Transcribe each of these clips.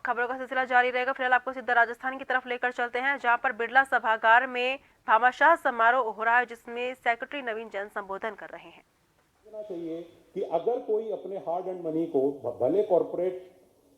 खबरों का सिलसिला जारी रहेगा। फिलहाल आपको सीधा राजस्थान की तरफ लेकर चलते हैं, जहां पर बिरला सभागार में भामाशाह समारोह हो रहा है, जिसमें सेक्रेटरी नवीन जैन संबोधन कर रहे हैं। चाहिए कि अगर कोई अपने हार्ड एंड मनी को भले कॉर्पोरेट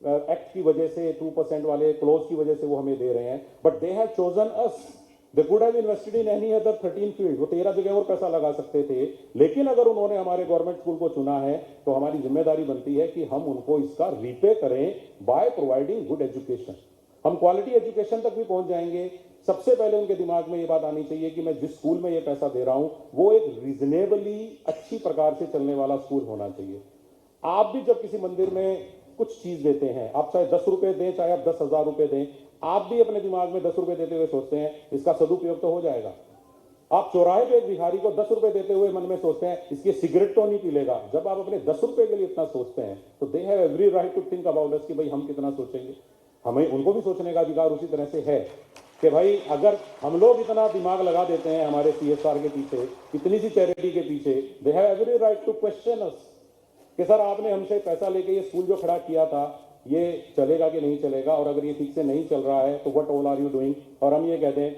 एक्ट की वजह से 2% वाले क्लोज की वजह से वो हमें दे रहे हैं, but they have chosen us. They could have invested in any other 13 field. वो 13 जगह और पैसा लगा सकते थे, लेकिन अगर उन्होंने हमारे गवर्नमेंट स्कूल को चुना है तो हमारी जिम्मेदारी बनती है कि हम उनको इसका रीपे करें बाय प्रोवाइडिंग गुड एजुकेशन। हम क्वालिटी एजुकेशन तक भी पहुंच जाएंगे। सबसे पहले उनके दिमाग में ये बात आनी चाहिए कि मैं जिस स्कूल में ये पैसा दे रहा हूं वो एक रीजनेबली अच्छी प्रकार से चलने वाला स्कूल होना चाहिए। आप भी जब किसी मंदिर में कुछ चीज देते हैं, आप चाहे 10 रुपए दें चाहे आप 10,000 रुपए दें, आप भी अपने दिमाग में 10 रुपए देते हुए सोचते हैं इसका सदुपयोग तो हो जाएगा। आप चौराहे पे एक भिखारी को 10 रुपए देते हुए मन में सोचते हैं इसकी सिगरेट तो नहीं पी लेगा। जब आप अपने 10 रुपए के लिए इतना सोचते हैं तो they have every right to think about us कि भाई हम कितना सोचेंगे। हमें उनको भी सोचने का अधिकार उसी तरह से है कि भाई अगर हम लोग इतना दिमाग लगा देते हैं हमारे CSR के पीछे, इतनी सी चैरिटी के पीछे, they have every right to question us कि सर आपने हमसे पैसा लेके ये स्कूल जो खड़ा किया था ये चलेगा कि नहीं चलेगा, और अगर ये ठीक से नहीं चल रहा है तो what all are you doing. और हम ये कहते हैं,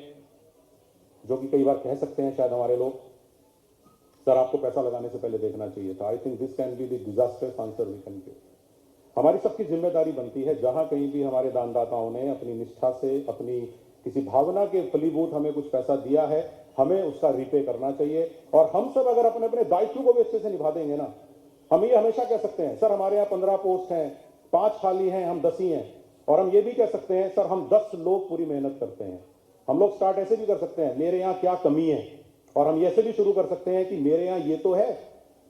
जो कि कई बार कह सकते हैं शायद हमारे लोग, सर आपको पैसा लगाने से पहले देखना चाहिए था। I think this can be the disasters answer we can give. हमारी सबकी जिम्मेदारी बनती है, जहां कहीं भी हमारे दानदाताओं ने अपनी निष्ठा से, अपनी किसी भावना के फलीभूत हमें कुछ पैसा दिया है, हमें उसका रीपे करना चाहिए। और हम सब अगर अपने अपने दायित्व को भी अच्छे से निभा देंगे ना, हम ये हमेशा कह सकते हैं सर हमारे यहाँ 15 पोस्ट हैं, 5 खाली हैं, हम 10 ही हैं। और हम ये भी कह सकते हैं सर हम 10 लोग पूरी मेहनत करते हैं। हम लोग स्टार्ट ऐसे भी कर सकते हैं, मेरे यहाँ क्या कमी है, और हम ऐसे भी शुरू कर सकते हैं कि मेरे यहाँ ये तो है।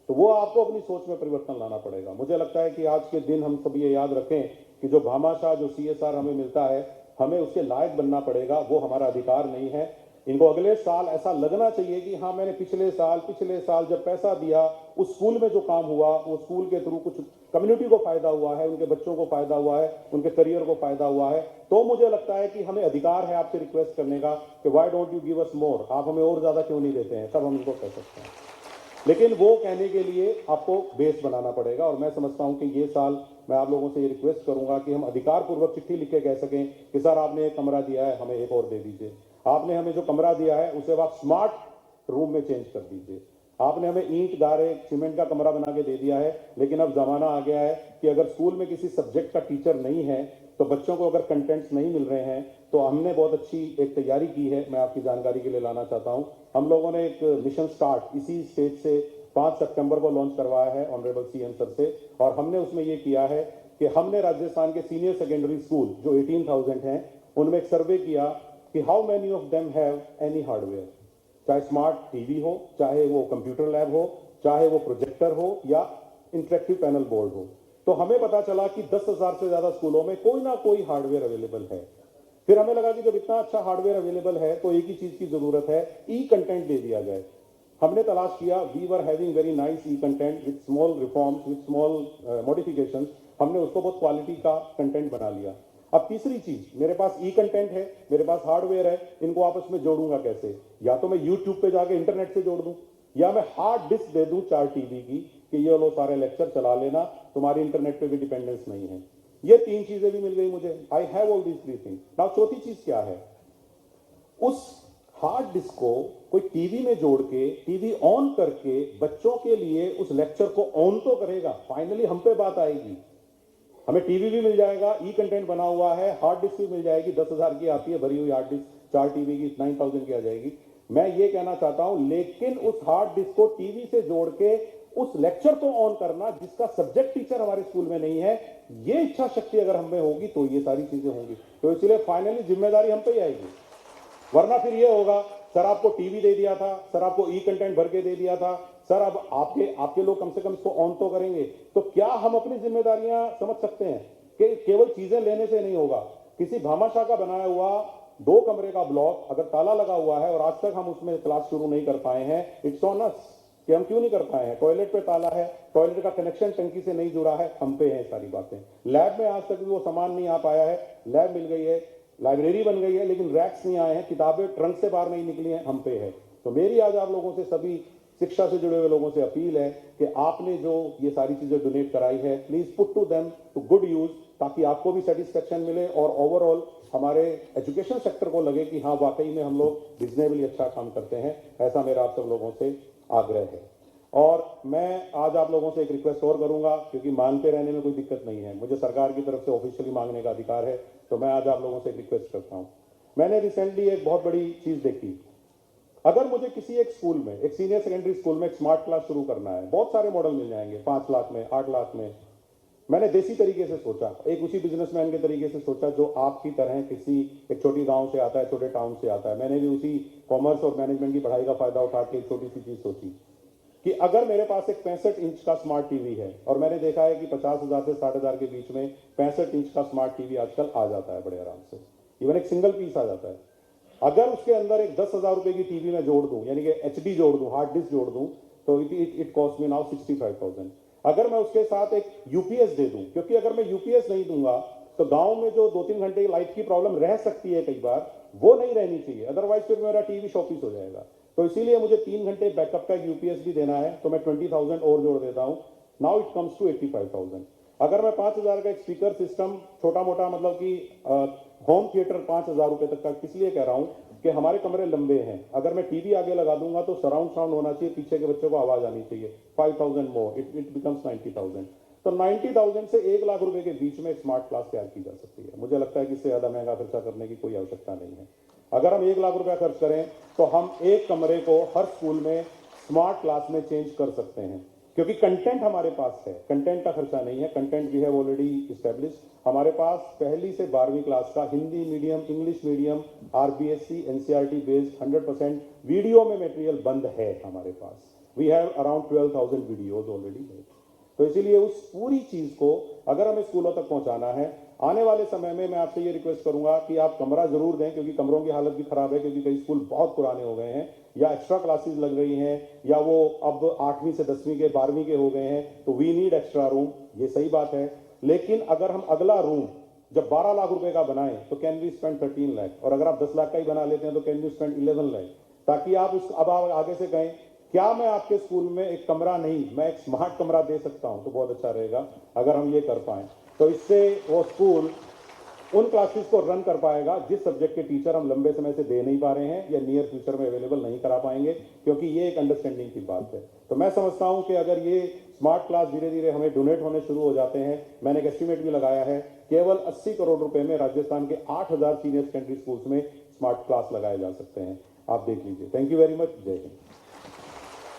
तो वो आपको अपनी सोच में परिवर्तन लाना पड़ेगा। मुझे लगता है कि आज के दिन हम सब ये याद रखें कि जो भामाशाह, जो CSR हमें मिलता है, हमें उसके लायक बनना पड़ेगा। वो हमारा अधिकार नहीं है। इनको अगले साल ऐसा लगना चाहिए कि हाँ मैंने पिछले साल जब पैसा दिया उस स्कूल में जो काम हुआ वो स्कूल के थ्रू कुछ कम्युनिटी को फायदा हुआ है, उनके बच्चों को फायदा हुआ है, उनके करियर को फायदा हुआ है। तो मुझे लगता है कि हमें अधिकार है आपसे रिक्वेस्ट करने का कि why don't you give us more, आप हमें और ज्यादा क्यों नहीं देते हैं। सब हम इनको कह सकते हैं, लेकिन वो कहने के लिए आपको बेस बनाना पड़ेगा। और मैं समझता हूं कि ये साल मैं आप लोगों से ये रिक्वेस्ट करूंगा कि हम अधिकार पूर्वक चिट्ठी लिख के कह सकें कि सर आपने एक कमरा दिया है, हमें एक और दे दीजिए। आपने हमें जो कमरा दिया है उसे आप स्मार्ट रूम में चेंज कर दीजिए। आपने हमें ईंट गारे सीमेंट का कमरा बना के दे दिया है, लेकिन अब जमाना आ गया है कि अगर स्कूल में किसी सब्जेक्ट का टीचर नहीं है तो बच्चों को अगर कंटेंट्स नहीं मिल रहे हैं, तो हमने बहुत अच्छी एक तैयारी की है। मैं आपकी जानकारी के लिए लाना चाहता हूं, हम लोगों ने एक मिशन स्टार्ट इसी स्टेज से 5 सितंबर को लॉन्च करवाया है ऑनरेबल CM सर से। और हमने उसमें ये किया है कि हमने राजस्थान के सीनियर सेकेंडरी स्कूल जो 18,000 हैं उनमें एक सर्वे किया कि how many of them have any hardware, चाहे स्मार्ट टीवी हो, चाहे वो कंप्यूटर लैब हो, चाहे वो प्रोजेक्टर हो या इंटरेक्टिव पैनल बोर्ड हो। तो हमें पता चला कि 10,000 से ज्यादा स्कूलों में कोई ना कोई हार्डवेयर अवेलेबल है। फिर हमें लगा कि जब इतना अच्छा हार्डवेयर अवेलेबल है तो एक ही चीज की जरूरत है, ई कंटेंट दे दिया जाए। हमने तलाश किया, we were having very nice e content with small reforms, with small modifications. हमने उसको बहुत क्वालिटी का कंटेंट बना लिया। अब तीसरी चीज, मेरे पास ई कंटेंट है, मेरे पास हार्डवेयर है, इनको आपस में जोड़ूंगा कैसे? या तो मैं यूट्यूब पे जाके इंटरनेट से जोड़ दूं, या मैं हार्ड डिस्क दे दूं 4 TB की कि ये लो सारे लेक्चर चला लेना, तुम्हारी इंटरनेट पे भी डिपेंडेंस नहीं है। ये 3 चीजें भी मिल गई मुझे। I have all these 3 things. Now चौथी चीज क्या है? उस हार्ड डिस्क को कोई टीवी में जोड़ के, टीवी ऑन करके बच्चों के लिए उस लेक्चर को ऑन तो करेगा। फाइनली हम पे बात आएगी, हमें टीवी भी मिल जाएगा, ई कंटेंट बना हुआ है, हार्ड डिस्क भी मिल जाएगी। 10,000 की आती है भरी हुई हार्ड डिस्क, 4 TB की 9,000 की आ जाएगी। मैं ये कहना चाहता हूं, लेकिन उस हार्ड डिस्क को टीवी से जोड़ के उस लेक्चर को ऑन करना जिसका सब्जेक्ट टीचर हमारे स्कूल में नहीं है, ये इच्छा शक्ति अगर हमें होगी तो ये सारी चीजें होंगी। तो इसलिए फाइनली जिम्मेदारी हम पे ही आएगी। वरना फिर ये होगा, सर आपको टीवी दे दिया था, सर आपको ई कंटेंट भर के दे दिया था, सर अब आपके लोग कम से कम इसको ऑन तो करेंगे। तो क्या हम अपनी जिम्मेदारियां समझ सकते हैं कि केवल चीजें लेने से नहीं होगा? किसी भामाशाह का बनाया हुआ 2 कमरे का ब्लॉक अगर ताला लगा हुआ है और आज तक हम उसमें क्लास शुरू नहीं कर पाए हैं, इट्स ऑन अस कि हम क्यों नहीं कर पाए हैं। टॉयलेट पे ताला है, टॉयलेट का कनेक्शन टंकी से नहीं जुड़ा है, हम पे है सारी बातें। लैब में आज तक भी वो सामान नहीं आ पाया है, लैब मिल गई है, लाइब्रेरी बन गई है, लेकिन रैक्स नहीं आए हैं, किताबें ट्रंक से बाहर नहीं निकली हैं, हम पे है। तो मेरी आज आप लोगों से सभी शिक्षा से जुड़े हुए लोगों से अपील है कि आपने जो ये सारी चीजें डोनेट कराई है, please put to them to good use, ताकि आपको भी सेटिस्फेक्शन मिले और ओवरऑल हमारे एजुकेशन सेक्टर को लगे कि हाँ वाकई में हम लोग रिजनेबली अच्छा काम करते हैं। ऐसा मेरा आप सब लोगों से आग्रह है। और मैं आज आप लोगों से एक रिक्वेस्ट और करूंगा, क्योंकि मांगते रहने में कोई दिक्कत नहीं है, मुझे सरकार की तरफ से ऑफिशियली मांगने का अधिकार है, तो मैं आज आप लोगों से एक रिक्वेस्ट करता हूं। मैंने रिसेंटली एक बहुत बड़ी चीज देखी। अगर मुझे किसी एक स्कूल में, एक सीनियर सेकेंडरी स्कूल में एक स्मार्ट क्लास शुरू करना है, बहुत सारे मॉडल मिल जाएंगे, 5 लाख में, 8 लाख में। मैंने देसी तरीके से सोचा, एक उसी बिजनेसमैन के तरीके से सोचा जो आपकी तरह किसी एक छोटी गांव से आता है, छोटे टाउन से आता है। मैंने भी उसी कॉमर्स और मैनेजमेंट की पढ़ाई का फायदा उठा के एक छोटी सी चीज सोची कि अगर मेरे पास एक 65 इंच का स्मार्ट टीवी है, और मैंने देखा है कि 50,000 से 60,000 के बीच में 65 इंच का स्मार्ट टीवी आजकल आ जाता है बड़े आराम से, इवन एक सिंगल पीस आ जाता है। अगर उसके अंदर एक 10,000 रुपए की टीवी में जोड़ दूं, यानी कि एचडी जोड़ दूं, हार्ड डिस्क जोड़ दूं, तो इट कॉस्ट मी नाउ 65,000। अगर मैं उसके साथ एक यूपीएस दे दूं, क्योंकि अगर मैं यूपीएस नहीं दूंगा तो गांव में जो 2-3 घंटे की लाइट की प्रॉब्लम रह सकती है कई बार, वो नहीं रहनी चाहिए, अदरवाइज फिर मेरा टीवी शॉपीस हो जाएगा। तो इसीलिए मुझे 3 घंटे बैकअप का यूपीएस भी देना है, तो मैं 20,000 और जोड़ देता हूं। Now it comes to 85,000। अगर मैं 5,000 का एक स्पीकर सिस्टम छोटा मोटा, मतलब कि होम थिएटर 5,000 रुपए तक का, इसलिए कह रहा हूं कि हमारे कमरे लंबे हैं, अगर मैं टीवी आगे लगा दूंगा तो सराउंड साउंड होना चाहिए, पीछे के बच्चों को आवाज आनी चाहिए। 5,000 मोर, इट बिकम्स 90,000। तो 90,000 से 1 लाख रुपए के बीच में एक स्मार्ट क्लास तैयार की जा सकती है। मुझे लगता है कि इससे ज्यादा महंगा खर्चा करने की कोई आवश्यकता नहीं है। अगर हम 1 लाख रुपया खर्च करें तो हम एक कमरे को हर स्कूल में स्मार्ट क्लास में चेंज कर सकते हैं, क्योंकि कंटेंट हमारे पास है, कंटेंट का खर्चा नहीं है, content we have already establish. हमारे पास पहली से 12वीं क्लास का Hindi medium, English medium, RBSC, NCERT based 100% video में मटेरियल बंद है हमारे पास। We have around 12,000 videos already made. तो इसीलिए उस पूरी चीज को अगर हमें स्कूलों तक पहुंचाना है, आने वाले समय में मैं आपसे ये रिक्वेस्ट करूंगा कि आप कमरा जरूर दें, क्योंकि कमरों की हालत भी खराब है, क्योंकि कई स्कूल बहुत पुराने हो गए हैं, या एक्स्ट्रा क्लासेस लग रही हैं, या वो अब 8वीं से 10वीं के 12वीं के हो गए हैं, तो वी नीड एक्स्ट्रा रूम। ये सही बात है, लेकिन अगर हम अगला रूम जब 12 लाख रुपए का बनाएं तो कैन वी स्पेंड 13 लाख, और अगर आप 10 लाख का ही बना लेते हैं तो कैन वी स्पेंड 11 लाख, ताकि आप उस अब आप आगे से कहें क्या मैं आपके स्कूल में एक कमरा नहीं, मैं एक स्मार्ट कमरा दे सकता हूं, तो बहुत अच्छा रहेगा अगर हम ये कर पाए। तो इससे वो स्कूल उन क्लासेस को रन कर पाएगा जिस सब्जेक्ट के टीचर हम लंबे समय से दे नहीं पा रहे हैं या नियर फ्यूचर में अवेलेबल नहीं करा पाएंगे, क्योंकि ये एक अंडरस्टैंडिंग की बात है। तो मैं समझता हूं कि अगर ये स्मार्ट क्लास धीरे धीरे हमें डोनेट होने शुरू हो जाते हैं, मैंने एक एस्टिमेट भी लगाया है, केवल 80 करोड़ रुपए में राजस्थान के 8,000 सीनियर सेकेंडरी स्कूल्स में स्मार्ट क्लास लगाए जा सकते हैं। आप देख लीजिए। Thank you very much. जय हिंद।